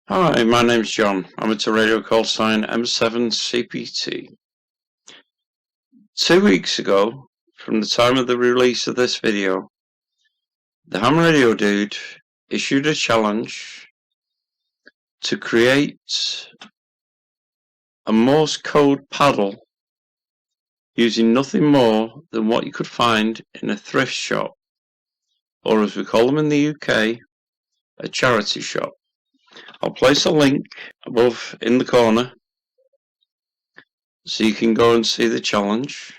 Hi, my name's John. I'm at a radio call sign M7CPT. 2 weeks ago, from the time of the release of this video, the Ham Radio Dude issued a challenge to create a Morse code paddle using nothing more than what you could find in a thrift shop, or as we call them in the UK, a charity shop. I'll place a link above in the corner so you can go and see the challenge.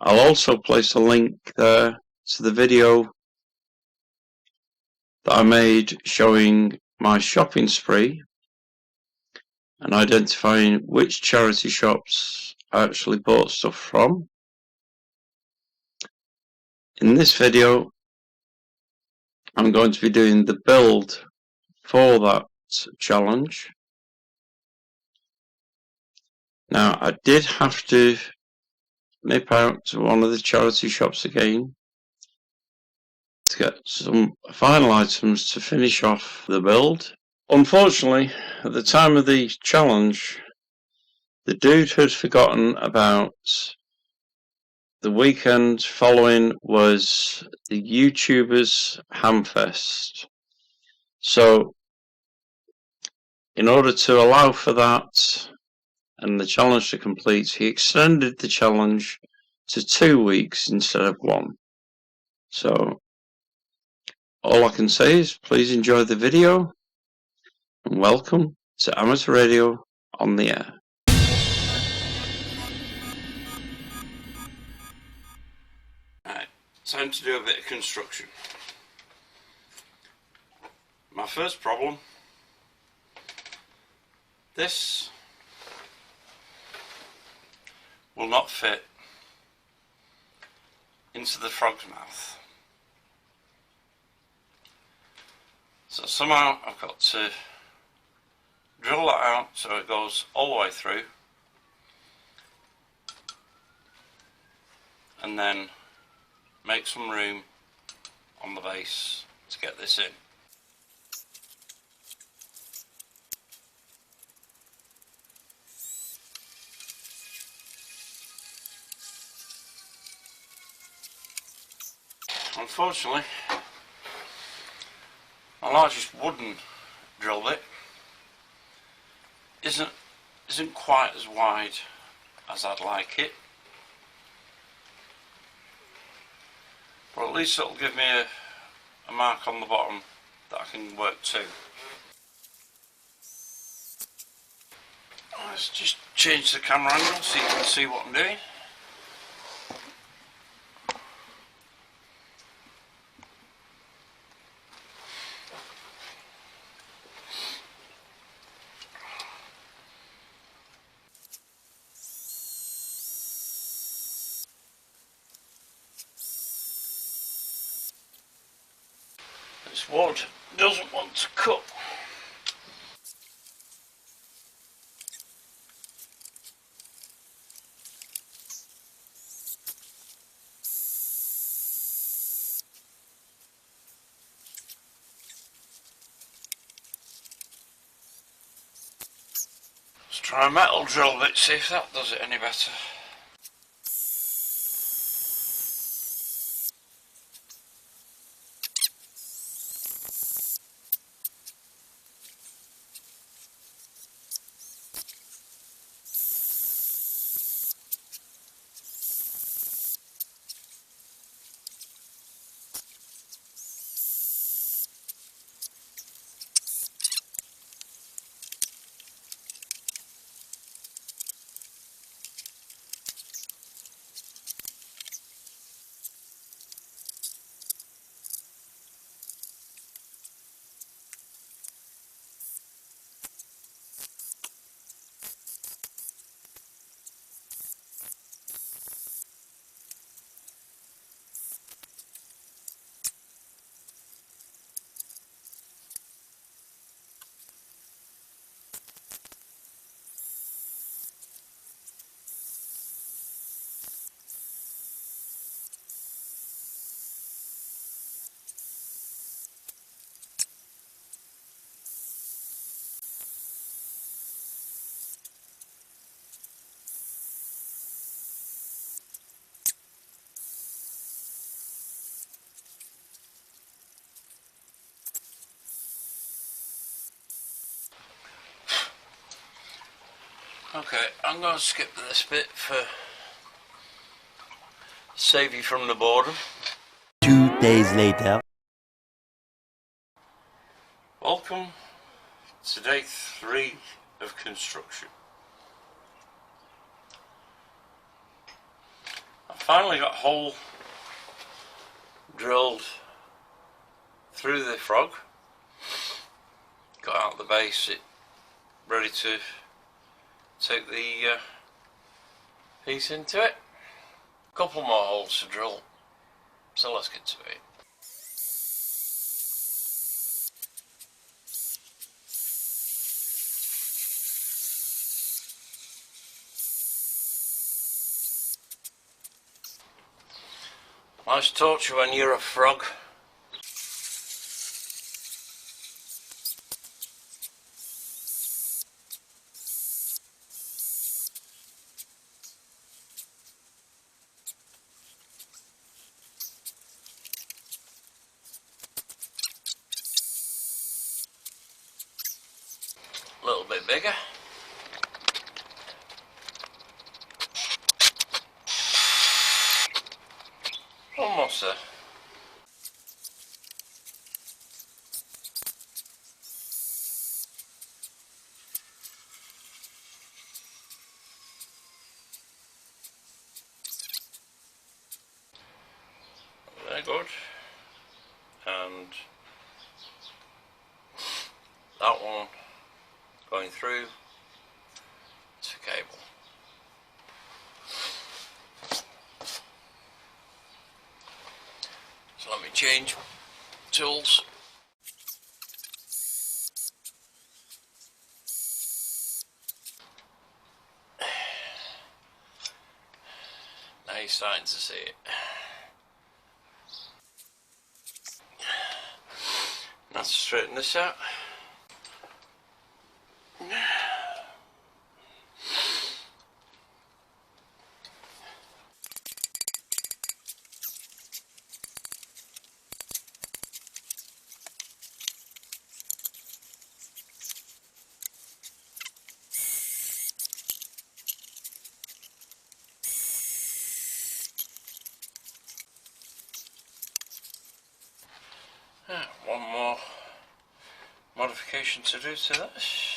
I'll also place a link there to the video that I made showing my shopping spree and identifying which charity shops I actually bought stuff from. In this video, I'm going to be doing the build for that challenge. Now, I did have to nip out to one of the charity shops again to get some final items to finish off the build. Unfortunately, at the time of the challenge, the dude had forgotten about the weekend following was the YouTubers Hamfest. So, in order to allow for that and the challenge to complete, he extended the challenge to 2 weeks instead of 1. So, all I can say is please enjoy the video and welcome to Amateur Radio on the Air. Right, time to do a bit of construction. My first problem, this will not fit into the frog's mouth. So somehow I've got to drill that out so it goes all the way through, and then make some room on the base to get this in. Unfortunately, my largest wooden drill bit isn't quite as wide as I'd like it, but at least it'll give me a mark on the bottom that I can work to. Let's just change the camera angle so you can see what I'm doing. This wood doesn't want to cut. Let's try a metal drill bit, see if that does it any better. Okay, I'm going to skip this bit for save you from the boredom. 2 days later. Welcome to day 3 of construction. I finally got a hole drilled through the frog, got out the base, it ready to take the piece into it. A couple more holes to drill, so let's get to it. Nice torture when you're a frog. A little bit bigger. Almost there. Very good. And that one going through to cable. So let me change tools. Now you're starting to see it. Let's straighten this out. One more modification to do to this.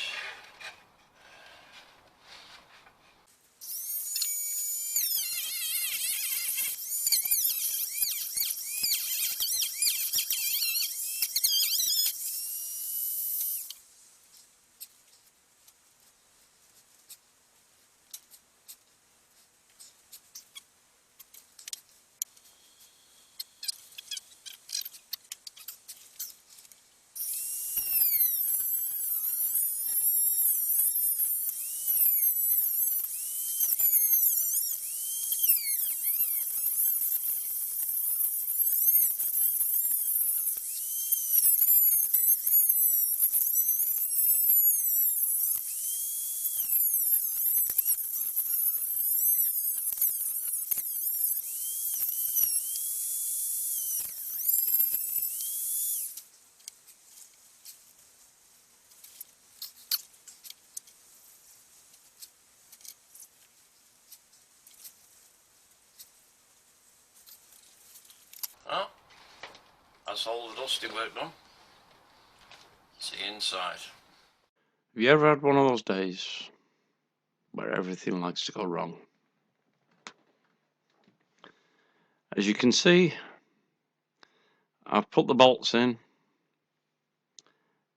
Oh, that's all the dusty work done. It's the inside. Have you ever had one of those days where everything likes to go wrong? As you can see, I've put the bolts in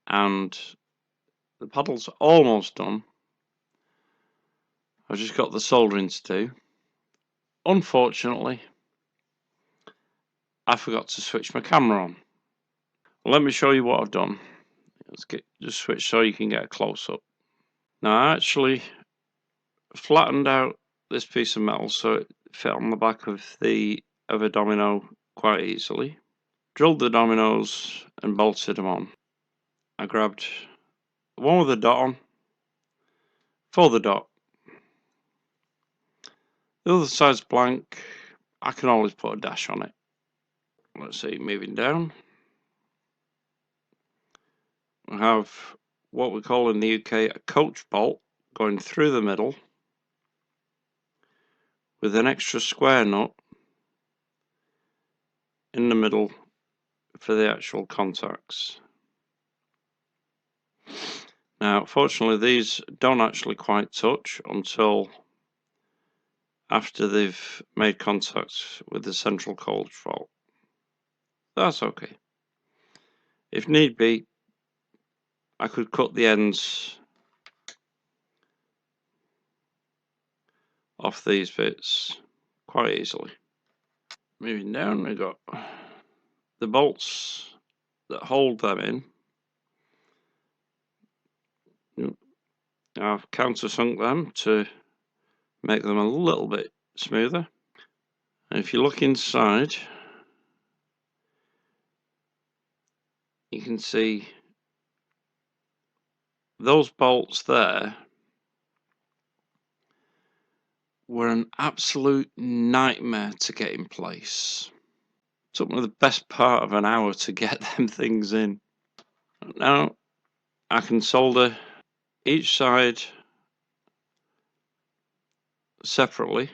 and the paddle's almost done. I've just got the soldering to do. Unfortunately, I forgot to switch my camera on. Well, let me show you what I've done. Let's just switch so you can get a close-up. Now I actually flattened out this piece of metal so it fit on the back of a domino quite easily. Drilled the dominoes and bolted them on. I grabbed the one with the dot on for the dot. The other side's blank. I can always put a dash on it. Let's see, moving down. We have what we call in the UK a coach bolt, going through the middle with an extra square nut in the middle for the actual contacts. Now, fortunately, these don't actually quite touch until after they've made contact with the central cold fault. That's okay. If need be, I could cut the ends off these bits quite easily. Moving down, we've got the bolts that hold them in. I've countersunk them to make them a little bit smoother. And if you look inside, you can see those bolts there were an absolute nightmare to get in place. It took me the best part of an hour to get them things in. Now I can solder each side separately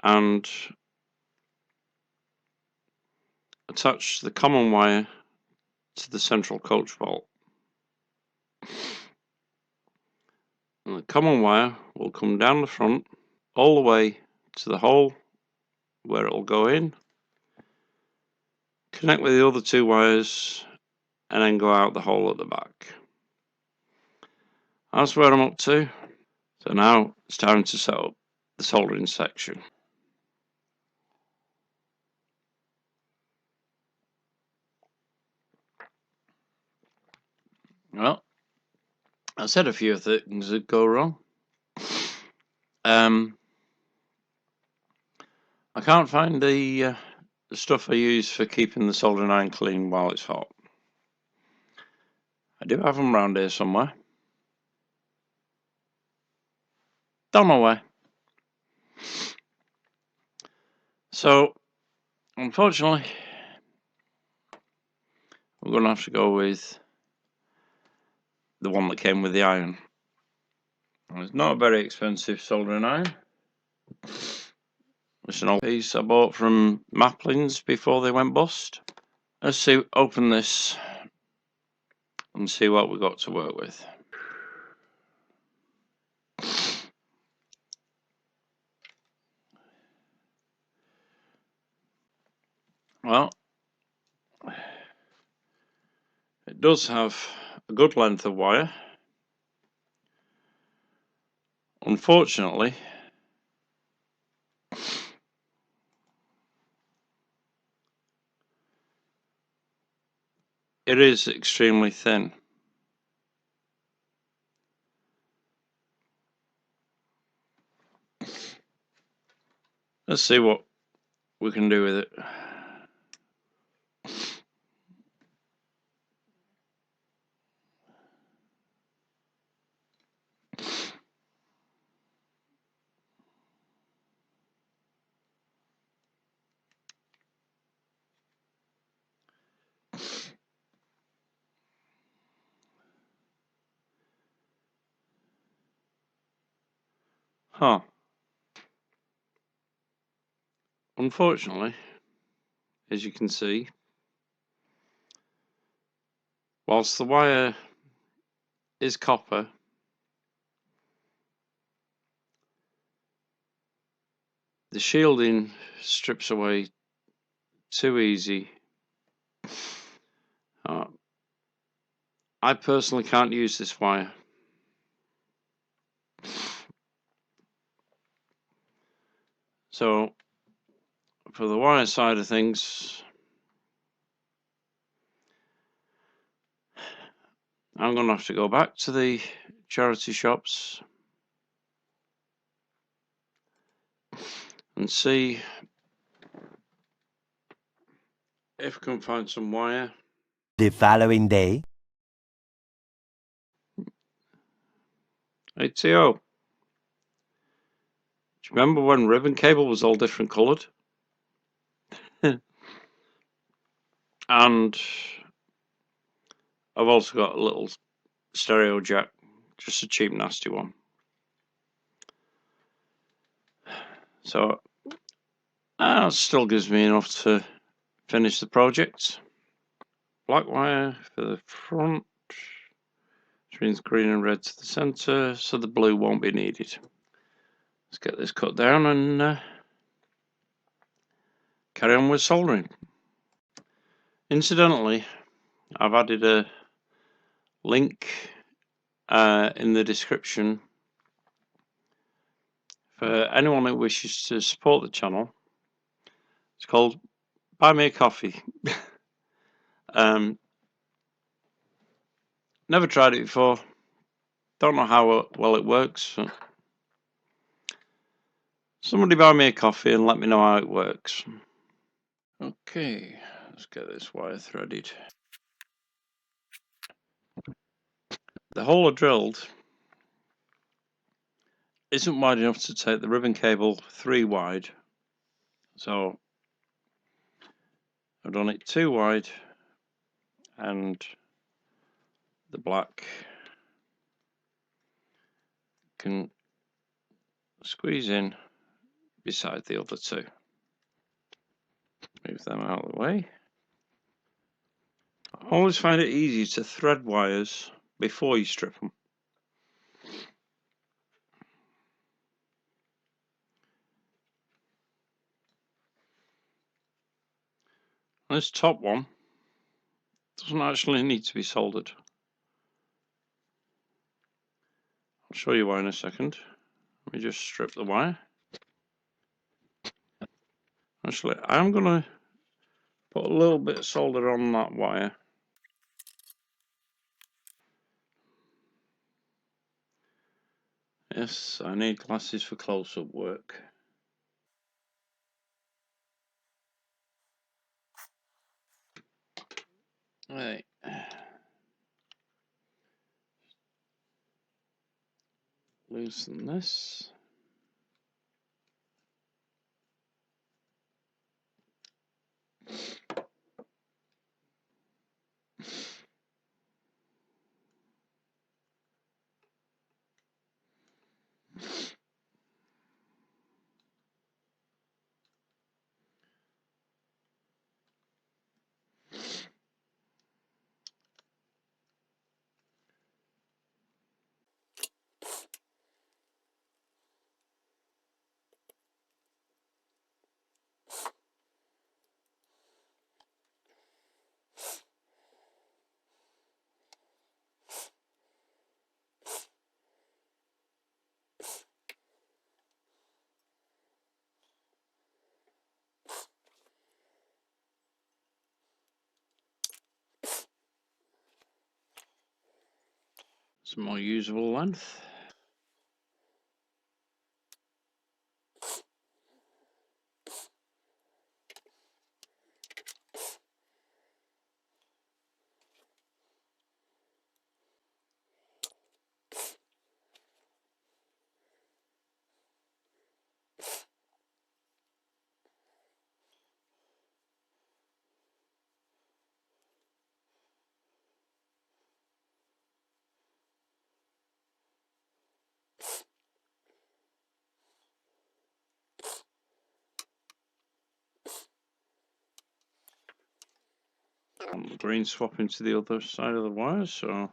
and attach the common wire to the central coach bolt. And the common wire will come down the front all the way to the hole where it will go in, connect with the other two wires, and then go out the hole at the back. That's where I'm up to. So now it's time to set up the soldering section. Well, I said a few things that go wrong. I can't find the stuff I use for keeping the soldering iron clean while it's hot. I do have them around here somewhere. Don't know where. So, unfortunately, we're going to have to go with the one that came with the iron. It's not a very expensive soldering iron. It's an old piece I bought from Maplin's before they went bust. Let's see, open this and see what we've got to work with. Well, it does have a good length of wire. Unfortunately, it is extremely thin. Let's see what we can do with it. Huh. Unfortunately, as you can see, whilst the wire is copper, the shielding strips away too easy. I personally can't use this wire. So, for the wire side of things, I'm going to have to go back to the charity shops and see if I can find some wire. The following day. Hey T.O., do you remember when ribbon cable was all different coloured? And I've also got a little stereo jack, just a cheap nasty one. So that still gives me enough to finish the project. Black wire for the front, which means green and red to the centre, so the blue won't be needed. Let's get this cut down and carry on with soldering. Incidentally, I've added a link in the description for anyone who wishes to support the channel. It's called Buy Me a Coffee. Never tried it before. Don't know how well it works. So somebody buy me a coffee and let me know how it works. Okay, let's get this wire threaded. The hole I drilled isn't wide enough to take the ribbon cable 3 wide, so I've done it 2 wide, and the black can squeeze in beside the other 2. Move them out of the way. I always find it easy to thread wires before you strip them. This top one doesn't actually need to be soldered. I'll show you why in a second. Let me just strip the wire. Actually, I'm going to put a little bit of solder on that wire. Yes, I need glasses for close-up work. Right. Loosen this. Some more usable length. The green swap into the other side of the wire, so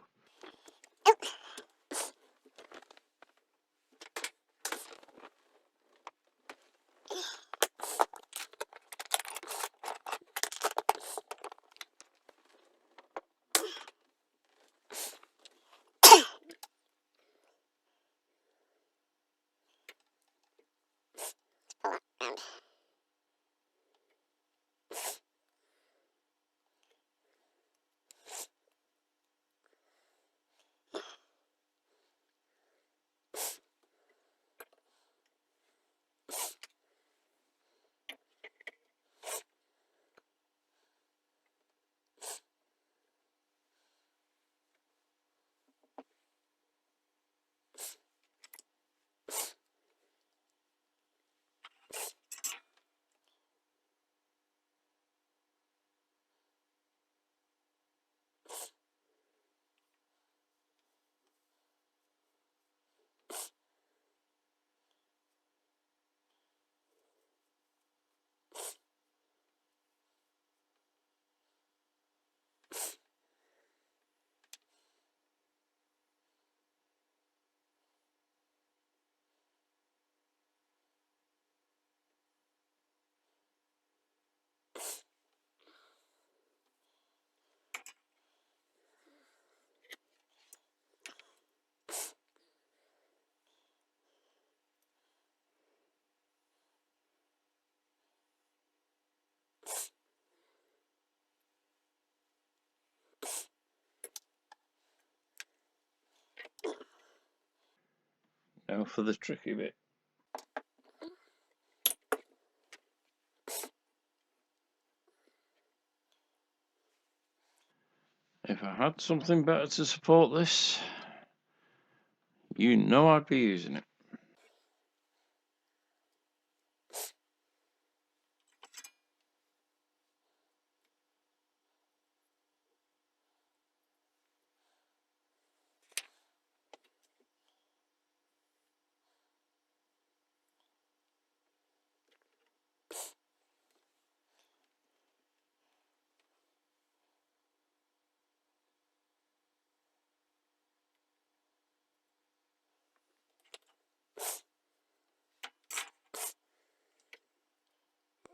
Now for the tricky bit. If I had something better to support this, you know I'd be using it.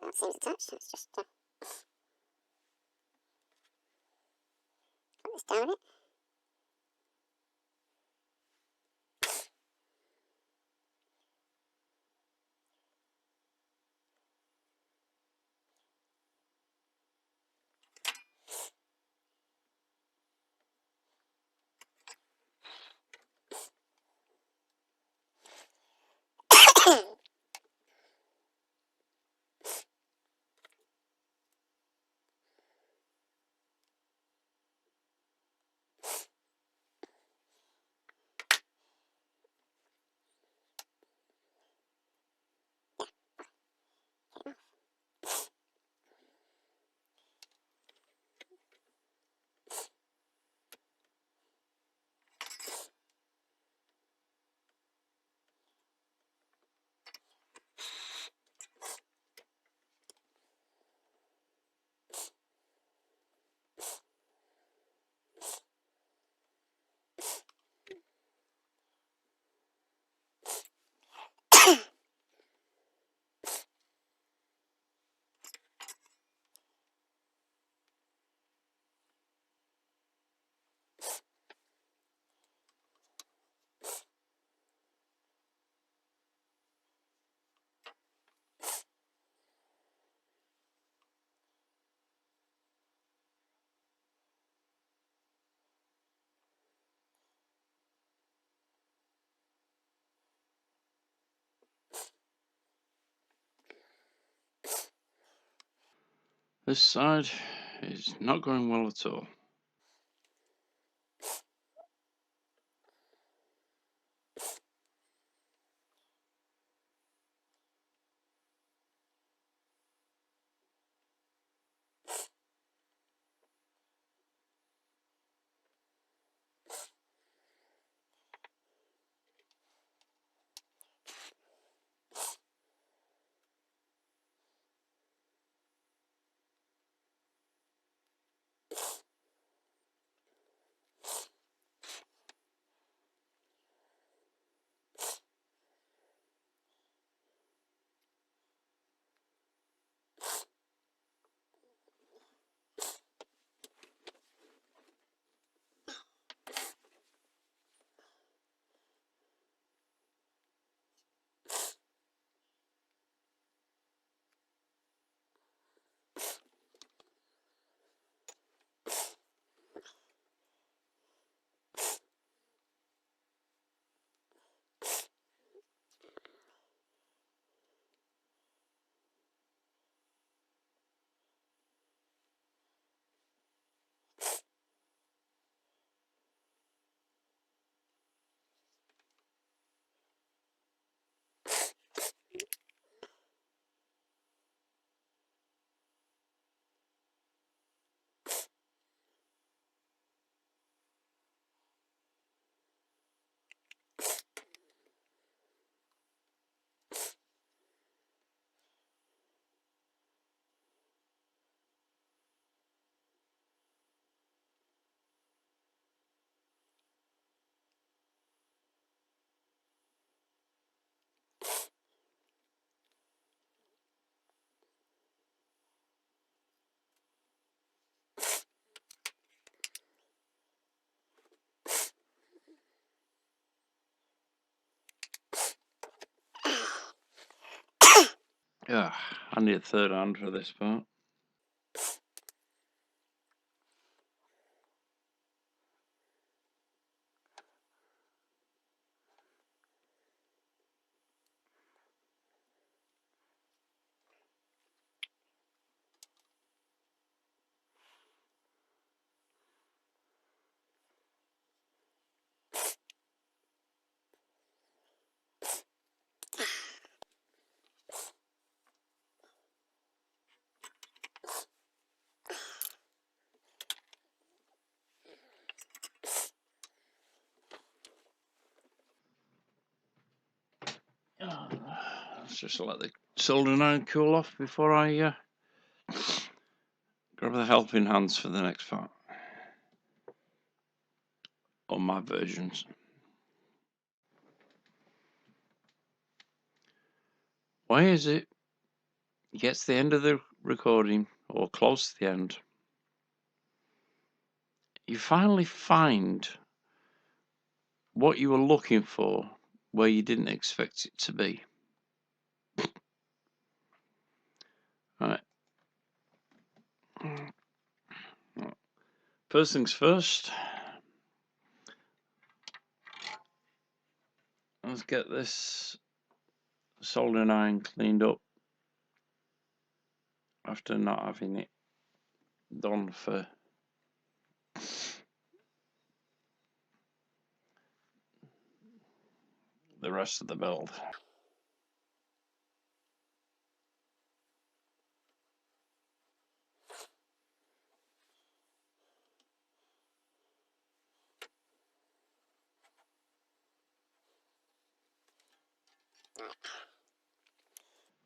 That seems attached. Let's just put this down it. This side is not going well at all. Yeah, I need a third hand for this part. just let the soldering iron cool off before I grab the helping hands for the next part on my versions. Why is it gets the end of the recording or close to the end, you finally find what you were looking for where you didn't expect it to be? Right. First things first, let's get this soldering iron cleaned up after not having it done for the rest of the build.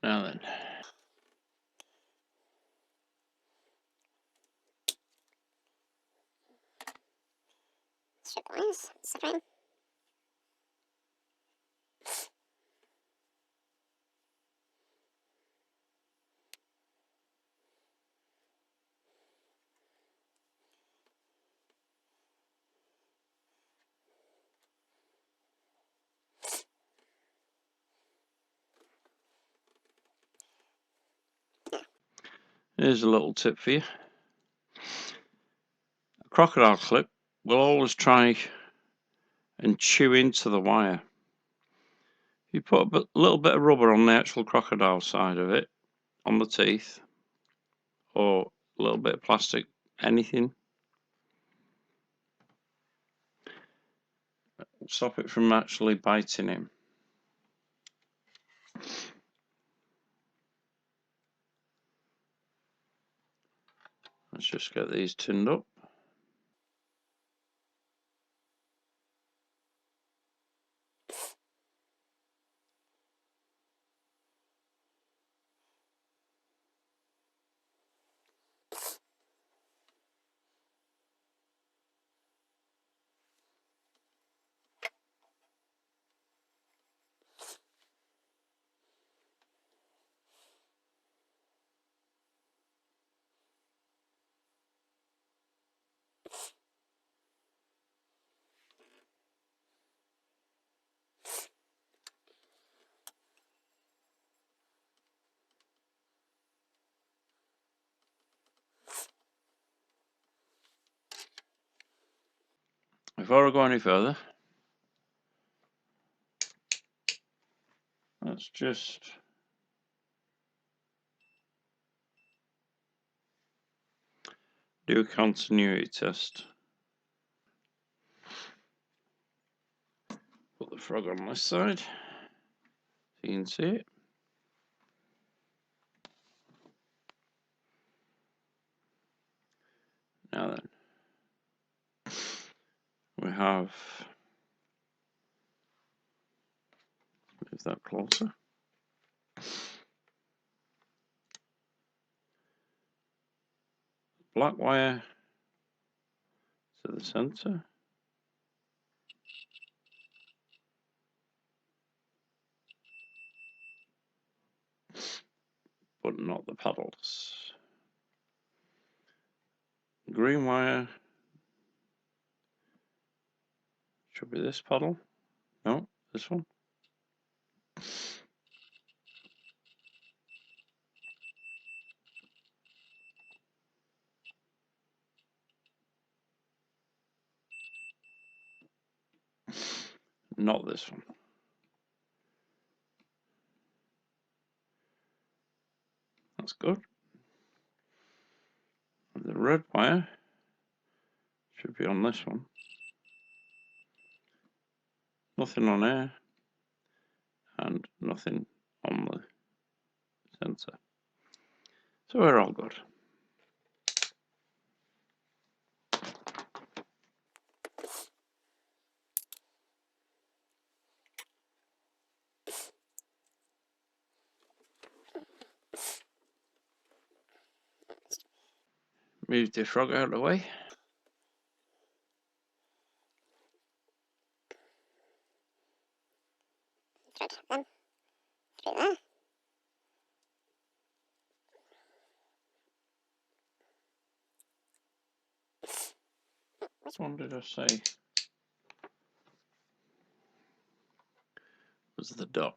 Now then, Strip wires, separate. here's a little tip for you. A crocodile clip will always try and chew into the wire. You put a little bit of rubber on the actual crocodile side of it, on the teeth, or a little bit of plastic, anything, stop it from actually biting him. Let's just get these tinned up. Before I go any further, let's just do a continuity test. Put the frog on this side so you can see it. Now then, we have, move that closer. Black wire to the center. But not the paddles. Green wire should be this paddle. No, this one. Not this one. That's good. The red wire should be on this one. Nothing on air and nothing on the sensor. So we're all good. Move the frog out of the way. Thread them through there. Which one did I say was the dot?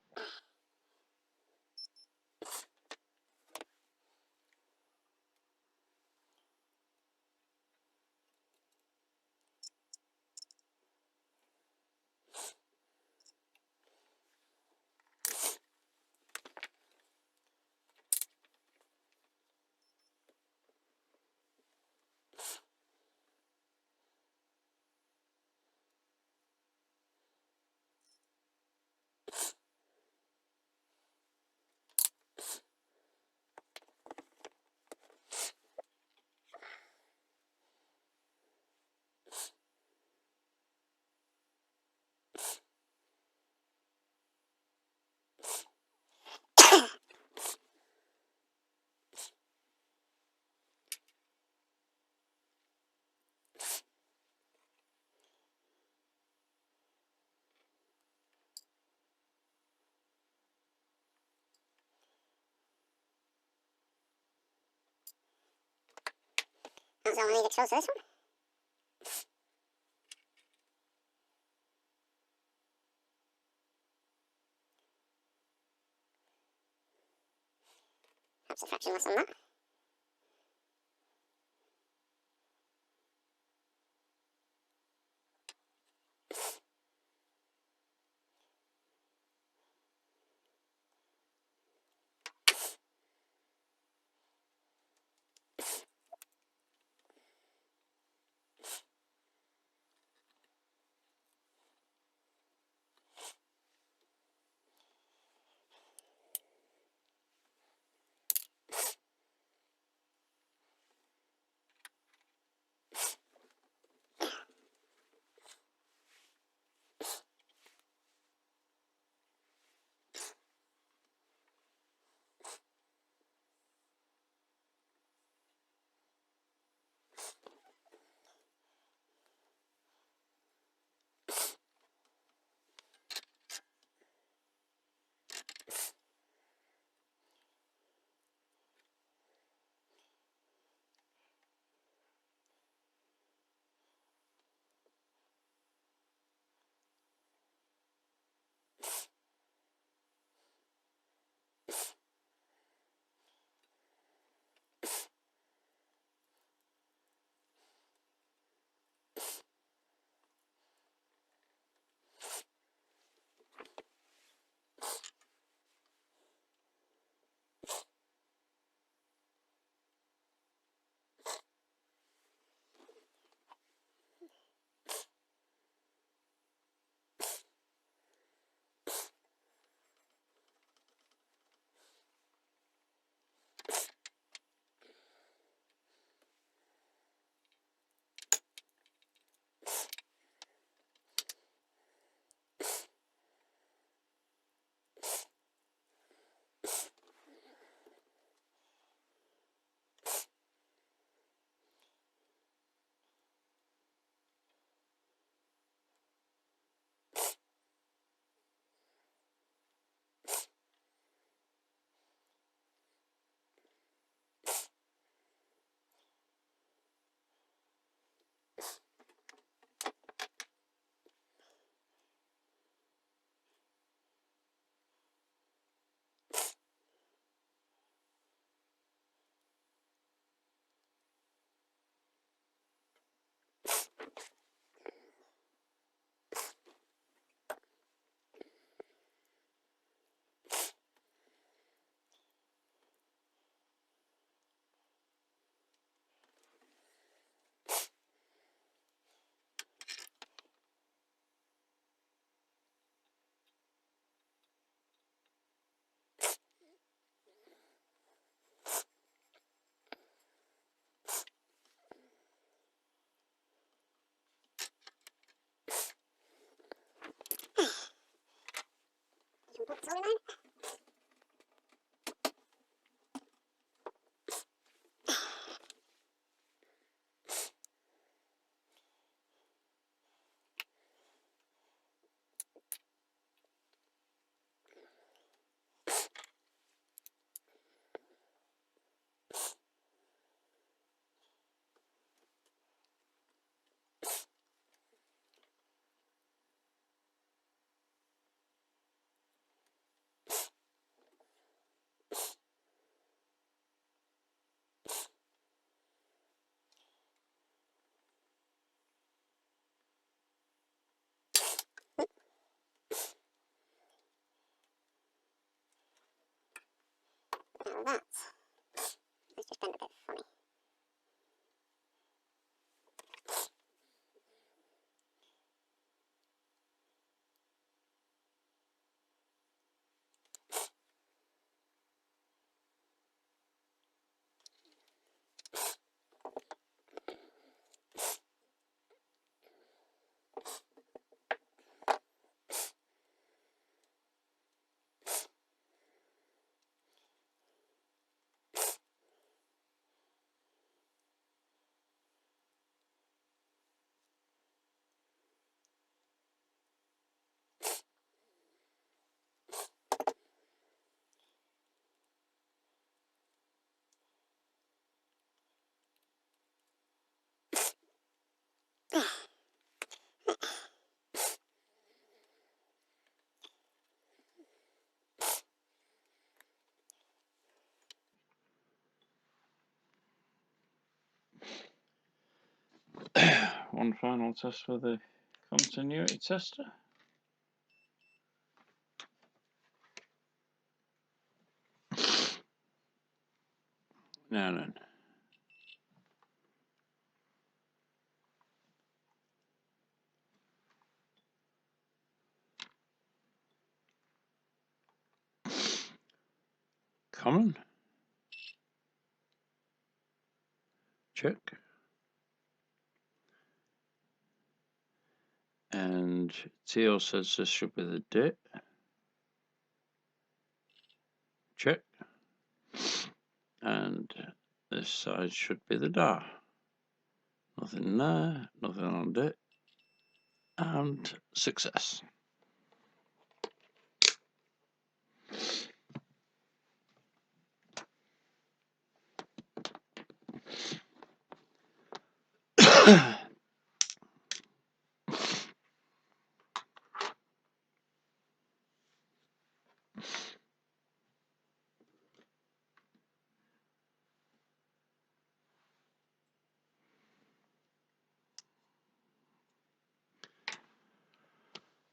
That's all I need to close this one. Perhaps a fraction less than that. You can put the solder down. Now that has just bent a bit funny. One final test for the continuity tester. Now then. Common. Check. And Theo says this should be the date. Check. And this side should be the dar. Nothing there, nothing on date. And success.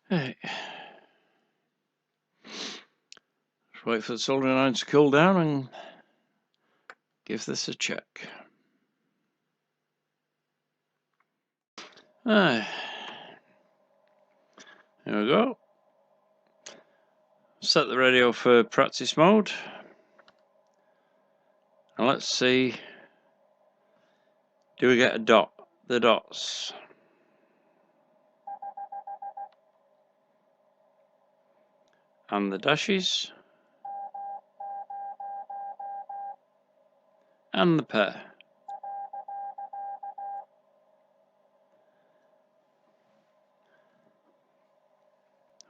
Hey. Just wait for the soldering iron to cool down and give this a check. Here we go. Set the radio for practice mode. And let's see, do we get a dot? The dots. And the dashes. And the pair.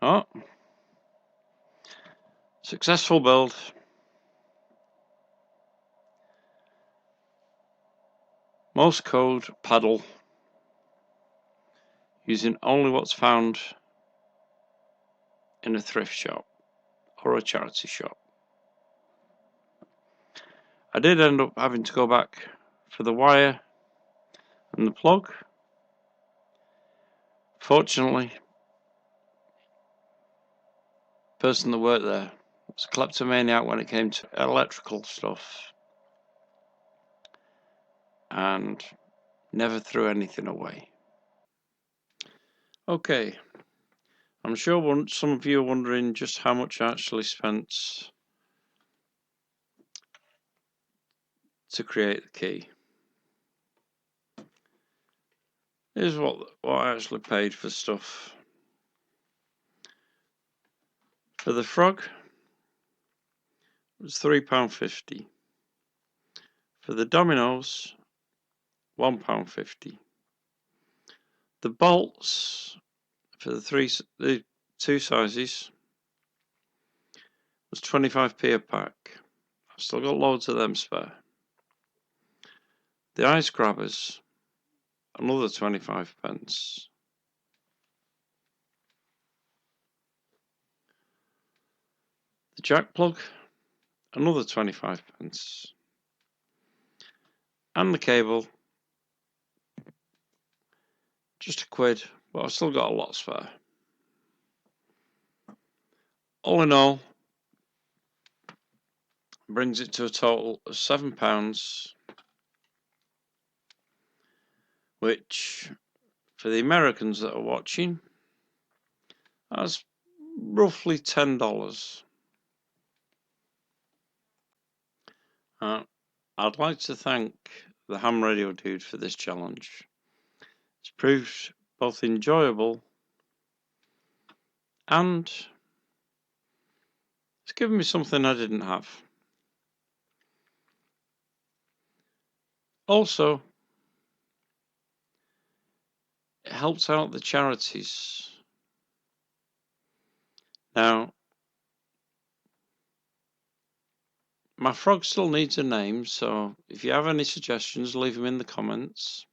Oh. Successful build. Morse code paddle. Using only what's found in a thrift shop or a charity shop. I did end up having to go back for the wire and the plug. Fortunately, the person that worked there was a kleptomaniac when it came to electrical stuff and never threw anything away. Okay, I'm sure some of you are wondering just how much I actually spent to create the key. Here's what I actually paid for stuff. For the frog, it was £3.50. For the dominoes, £1.50. The bolts for the two sizes was 25p a pack. I've still got loads of them spare. The ice grabbers, another 25p. The jack plug, another 25p. And the cable, just a quid, but I've still got a lot spare. All in all, brings it to a total of £7, which for the Americans that are watching, that's roughly $10. I'd like to thank the Ham Radio Dude for this challenge. It's proved both enjoyable and it's given me something I didn't have. Also, it helps out the charities. Now, my frog still needs a name, so if you have any suggestions, leave them in the comments.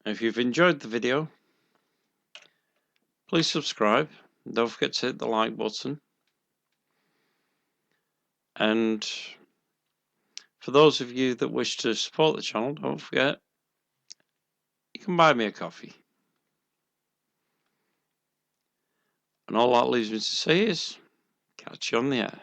If you've enjoyed the video, please subscribe. Don't forget to hit the like button. And for those of you that wish to support the channel, don't forget, you can buy me a coffee. And all that leaves me to say is, catch you on the air.